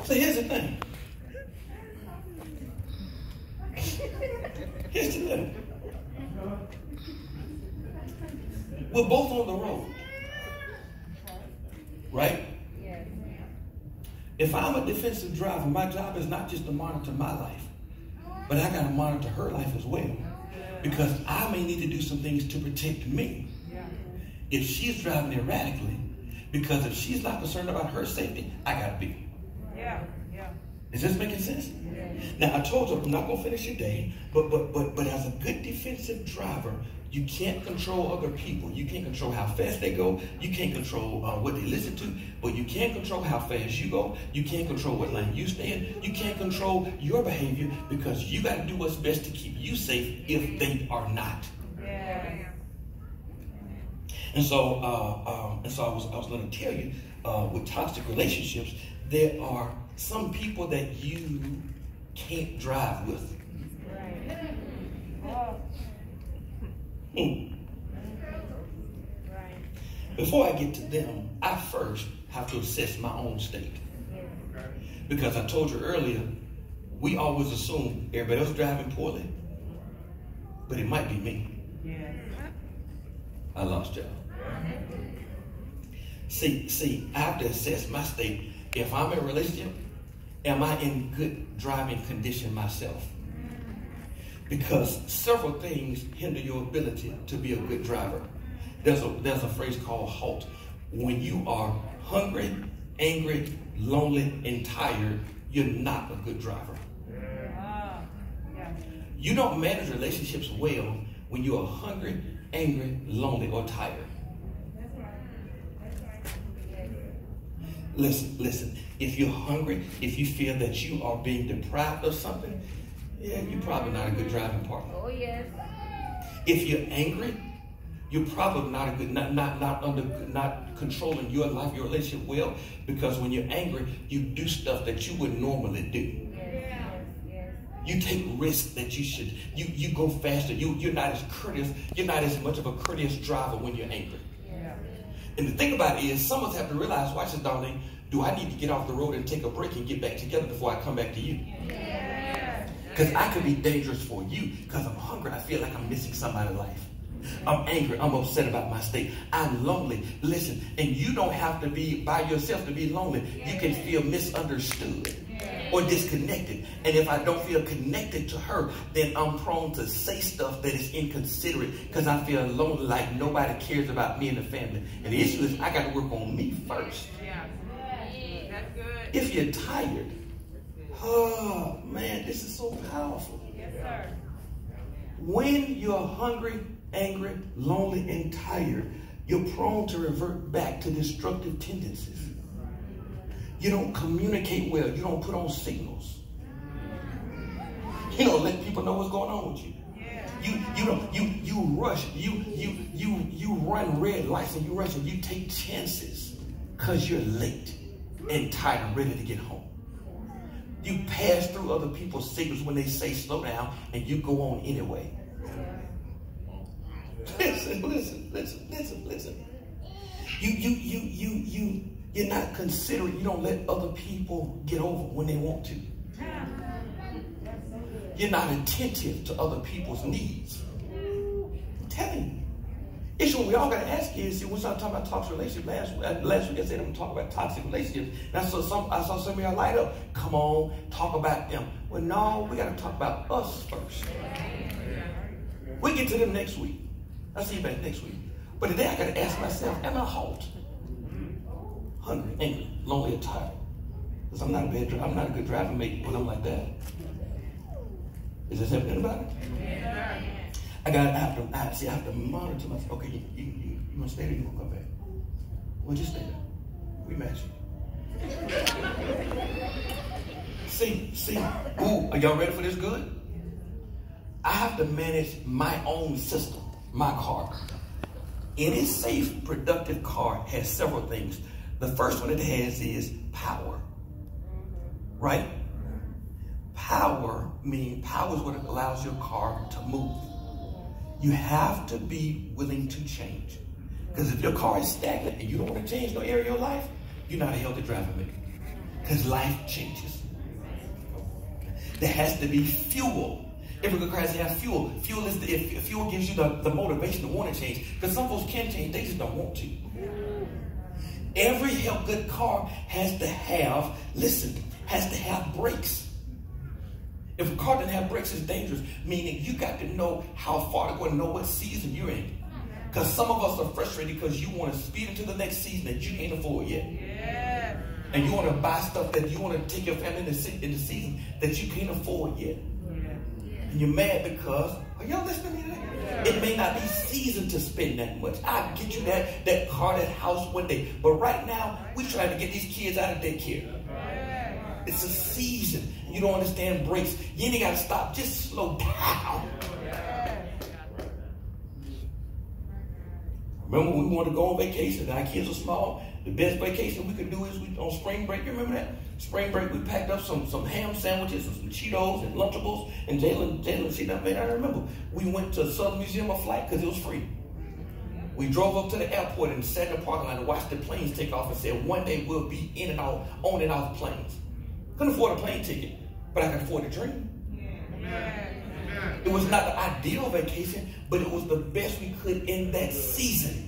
So here's the thing. Here's the thing. We're both on the road. Right? If I'm a defensive driver, my job is not just to monitor my life, but I got to monitor her life as well. Because I may need to do some things to protect me. If she's driving erratically, because if she's not concerned about her safety, I got to be. Is this making sense? Now, I told you I'm not going to finish your day, but as a good defensive driver, you can't control other people. You can't control how fast they go. You can't control what they listen to, but you can't control how fast you go. You can't control what lane you stay in. You can't control your behavior because you got to do what's best to keep you safe if they are not. And so I was going to tell you, with toxic relationships, there are some people that you can't drive with. Before I get to them, I first have to assess my own state. Because I told you earlier, we always assume everybody else driving poorly, but it might be me. I lost y'all. See, I have to assess my state. If I'm in a relationship, am I in good driving condition myself? Because several things hinder your ability to be a good driver. There's a phrase called HALT. When you are hungry, angry, lonely, and tired, you're not a good driver. You don't manage relationships well when you are hungry, angry, lonely, or tired. Listen. If you're hungry, if you feel that you are being deprived of something, yeah, you're probably not a good driving partner. Oh yes. If you're angry, you're probably not a good, not controlling your life, your relationship well, because when you're angry, you do stuff that you wouldn't normally do. You take risks that you should. You go faster. You're not as courteous. You're not as much of a courteous driver when you're angry. And the thing about it is, some of us have to realize, watch this, darling, do I need to get off the road and take a break and get back together before I come back to you? Because I could be dangerous for you because I'm hungry. I feel like I'm missing somebody's life. I'm angry. I'm upset about my state. I'm lonely. Listen, and you don't have to be by yourself to be lonely. You can feel misunderstood or disconnected. And if I don't feel connected to her, then I'm prone to say stuff that is inconsiderate because I feel lonely, like nobody cares about me and the family. And the issue is I got to work on me first. That's good. If you're tired, oh man, this is so powerful. Yes, sir. When you're hungry, angry, lonely, and tired, you're prone to revert back to destructive tendencies. You don't communicate well. You don't put on signals. You don't let people know what's going on with you. You rush. You run red lights and you rush and you take chances because you're late and tired and ready to get home. You pass through other people's signals when they say slow down and you go on anyway. Listen. You're not considerate. You don't let other people get over when they want to. You're not attentive to other people's needs. I'm telling you. Issue we all got to ask is, see, we started talking about toxic relationships last week. I said I'm going to talk about toxic relationships. And I saw some of y'all light up. Come on, talk about them. Well, no, we got to talk about us first. We'll get to them next week. I'll see you back next week. But today I got to ask myself, am I halt? Hungry, angry, lonely, and tired. Because I'm not a bad driver. I'm not a good driver mate when I'm like that. Is this helping anybody? I have to monitor myself. Okay, you gonna stay there, you gonna come back? Well, just stay there. We match. See. Ooh, are y'all ready for this good? I have to manage my own system, my car. Any safe, productive car has several things. The first one it has is power. Right? Power is what allows your car to move. You have to be willing to change. Because if your car is stagnant and you don't want to change no area of your life, you're not a healthy driver, maybe. Because life changes. There has to be fuel. Every good car has to have fuel. Fuel gives you the motivation to want to change. Because some folks can change, they just don't want to. Every good car has to have, has to have brakes. If a car doesn't have brakes, it's dangerous. Meaning you got to know how far to go and know what season you're in. Because some of us are frustrated because you want to speed into the next season that you can't afford yet. Yeah. And you want to buy stuff that you want to take your family in the season that you can't afford yet. Yeah. And you're mad because, are y'all listening to that? Yeah. It may not be season to spend that much. I'll get you that car, that house one day. But right now, we're trying to get these kids out of daycare. Yeah. It's a season. You don't understand brakes. You ain't got to stop. Just slow down. Remember when we wanted to go on vacation, our kids were small, the best vacation we could do is on spring break. You remember that? Spring break, we packed up some ham sandwiches and some Cheetos and Lunchables. And Jalen, see that, man, I remember. We went to Southern Museum of Flight because it was free. We drove up to the airport and sat in the parking lot and watched the planes take off and said, one day we'll be in and out, on and off planes. Couldn't afford a plane ticket, but I could afford a dream. Yeah. It was not the ideal vacation, but it was the best we could in that season.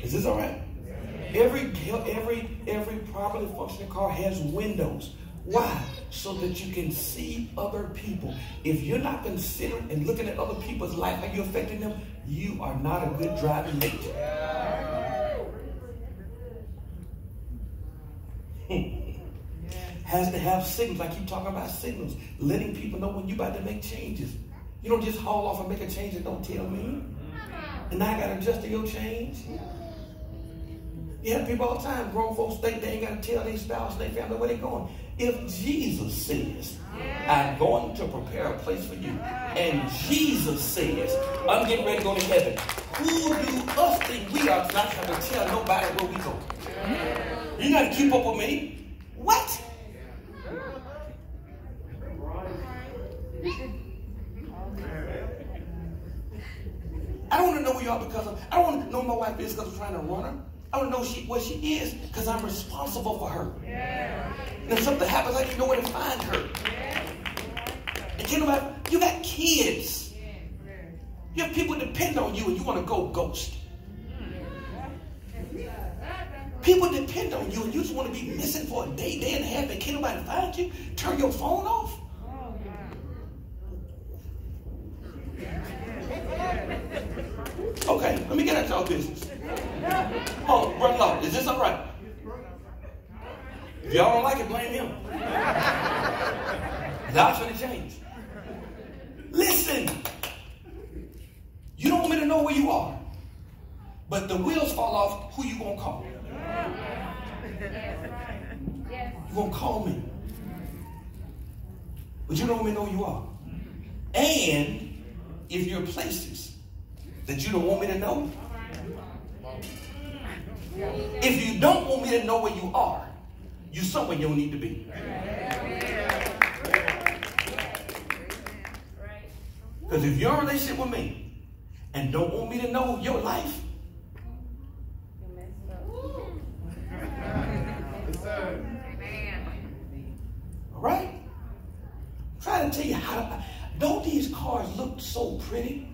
Is this all right? Every properly functioning car has windows. Why? So that you can see other people. If you're not considering and looking at other people's life, how you're affecting them, you are not a good driving mate. Has to have signals. I keep talking about signals. Letting people know when you're about to make changes. You don't just haul off and make a change and don't tell me. And now I got to adjust to your change. You have people all the time, grown folks think they ain't got to tell their spouse, their family where they're going. If Jesus says, I'm going to prepare a place for you, and Jesus says, I'm getting ready to go to heaven, who do us think we are to not have to tell nobody where we go? You got to keep up with me. What? I don't want to know where you are because I don't want to know who my wife is because I'm trying to run her. I don't know where she is because I'm responsible for her. Yeah. And if something happens, I can know where to find her. Yeah. And you got kids. You have people depend on you and you want to go ghost. People depend on you and you just want to be missing for a day, day and a half and can't nobody find you. Turn your phone off. Okay, let me get at y'all business. Oh, Brother Law, is this all right? If y'all don't like it, blame him. God's going to change. Listen, you don't want me to know where you are, but the wheels fall off, who you going to call? You're going to call me. But you don't want me to know who you are. And if you're places that you don't want me to know, if you don't want me to know where you are, you're somewhere you don't need to be. Because if you're in a relationship with me and don't want me to know your life, all right? I'm trying to tell you don't these cars look so pretty?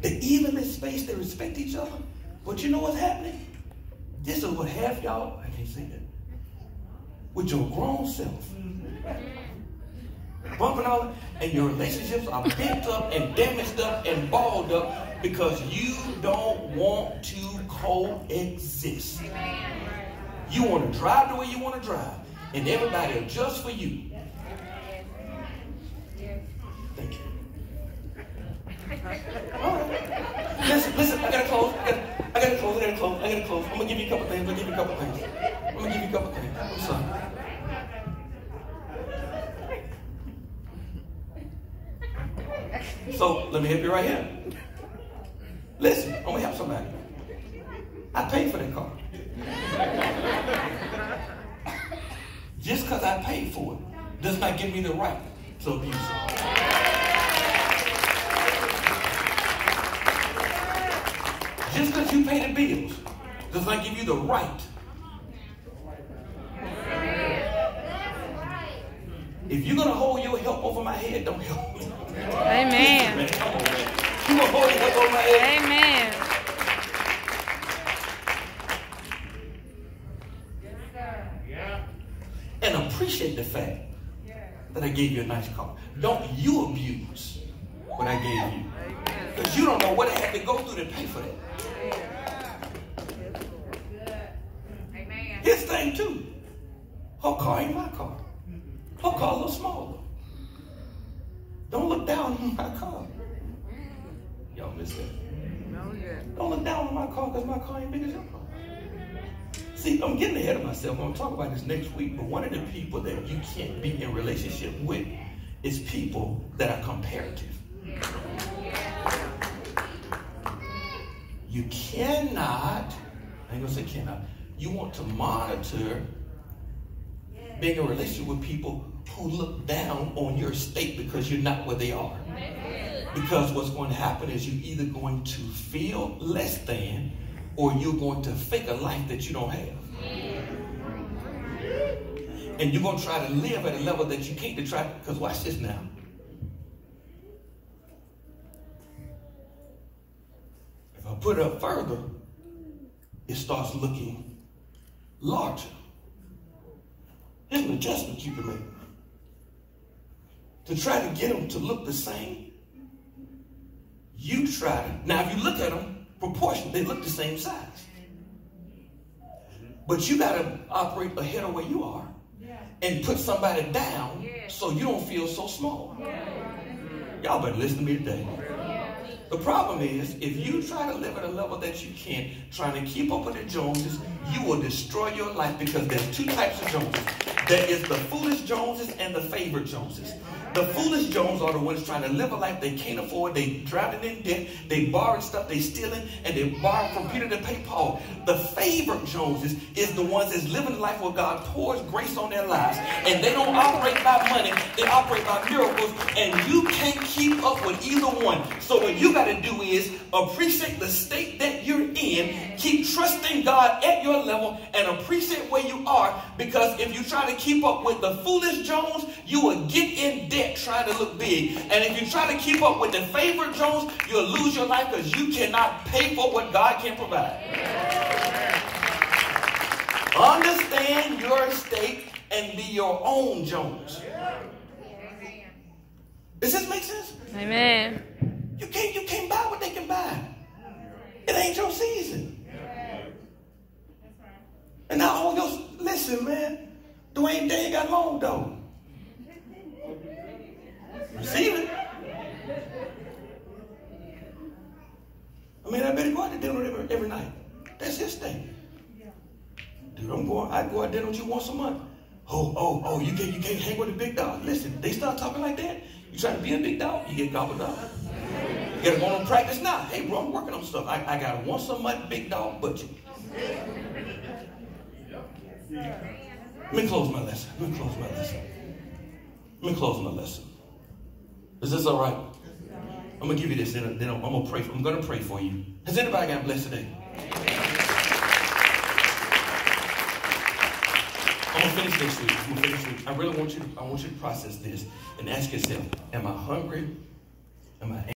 They're evenly spaced, they respect each other. But you know what's happening? This is what half y'all, I can't say that, with your grown self. Bumping all, and your relationships are bent up and damaged up and balled up because you don't want to coexist. You want to drive the way you want to drive, and everybody adjusts for you. Thank you. All right. Listen, I gotta close. I gotta close. I'm gonna give you a couple things. I'm sorry. So let me help you right here. Listen, I'm gonna help somebody. I paid for that car. Just because I paid for it does not give me the right to abuse it. Just because you pay the bills does not give you the right. If you're going to hold your help over my head, don't help me. Amen. Man, come on, man. You going to hold your help over my head? Amen. And appreciate the fact that I gave you a nice car. Don't you abuse what I gave you. Because you don't know what I had to go through to pay for that. His thing too. Her car ain't my car. Her car a little smaller. Don't look down on my car. Y'all missed that. Don't look down on my car because my car ain't big as your car. See, I'm getting ahead of myself. I'm going to talk about this next week, but one of the people that you can't be in relationship with is people that are comparative. You cannot, I ain't going to say cannot, you want to monitor being in a relationship with people who look down on your state because you're not where they are. Because what's going to happen is you're either going to feel less than or you're going to fake a life that you don't have. And you're going to try to live at a level that you can't to try, because watch this now. If I put it up further, it starts looking larger. Here's an adjustment you can make. To try to get them to look the same, you try to, now if you look at them, proportion, they look the same size. But you got to operate ahead of where you are and put somebody down so you don't feel so small. Y'all better listen to me today. The problem is, if you try to live at a level that you can't, trying to keep up with the Joneses, you will destroy your life, because there's two types of Joneses. There is the foolish Joneses and the favored Joneses. The foolish Jones are the ones trying to live a life they can't afford. They drowning in debt. They borrowing stuff. They stealing. And they borrow from Peter to pay Paul. The favored Joneses is the ones that's living a life where God pours grace on their lives. And they don't operate by money. They operate by miracles. And you can't keep up with either one. So what you got to do is appreciate the state that you're in. Keep trusting God at your level and appreciate where you are. Because if you try to keep up with the foolish Jones, you will get in debt trying to look big. And if you try to keep up with the favored Jones, you'll lose your life, because you cannot pay for what God can provide. Understand your state and be your own Jones. Does this make sense? Amen. You can't buy what they can buy. It ain't your season. And now all your, listen, man, Dwayne, they ain't got long though. Receive it. I mean, I better go out to dinner every night. That's his thing. Dude, I go out to dinner with you once a month. Oh, you can't hang with the big dog. Listen, they start talking like that. You try to be a big dog, you get gobbled up. You gotta go on practice now. Hey, bro, I'm working on stuff. I got a once a month big dog budget. Let me close my lesson. Is this all right? I'm going to give you this, then I'm going to pray. I'm going to pray for you. Has anybody got blessed today? I'm going to finish this week. I really want you to process this and ask yourself, am I hungry? Am I